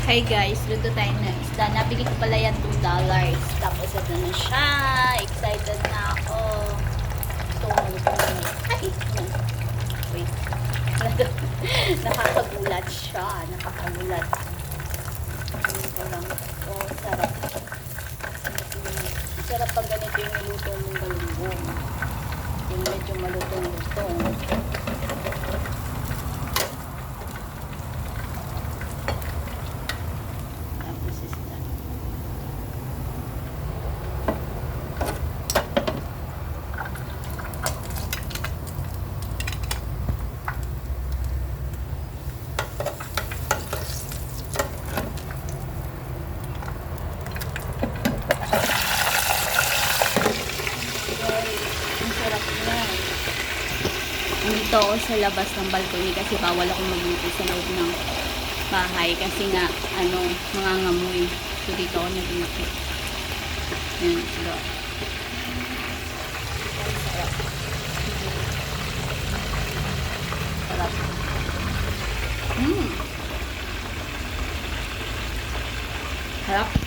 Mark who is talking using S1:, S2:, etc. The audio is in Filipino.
S1: Hey guys, luto tayo ng isda. Nabili ko pala yan $2. Tapos ito na siya. Excited na ako. So, luto na yun. Ay! Wait. Nakakagulat siya. Nakakagulat. Ito lang. Oh, sarap. Sarap pag ganito yung niluto ng galunggong. Yung medyo malutong-lutong. Dito ako sa labas ng balcony kasi bawal ako magluto sa loob ng bahay kasi nga mangangamoy. So dito ako nagluto. Yan, sarap. Sarap. Sarap.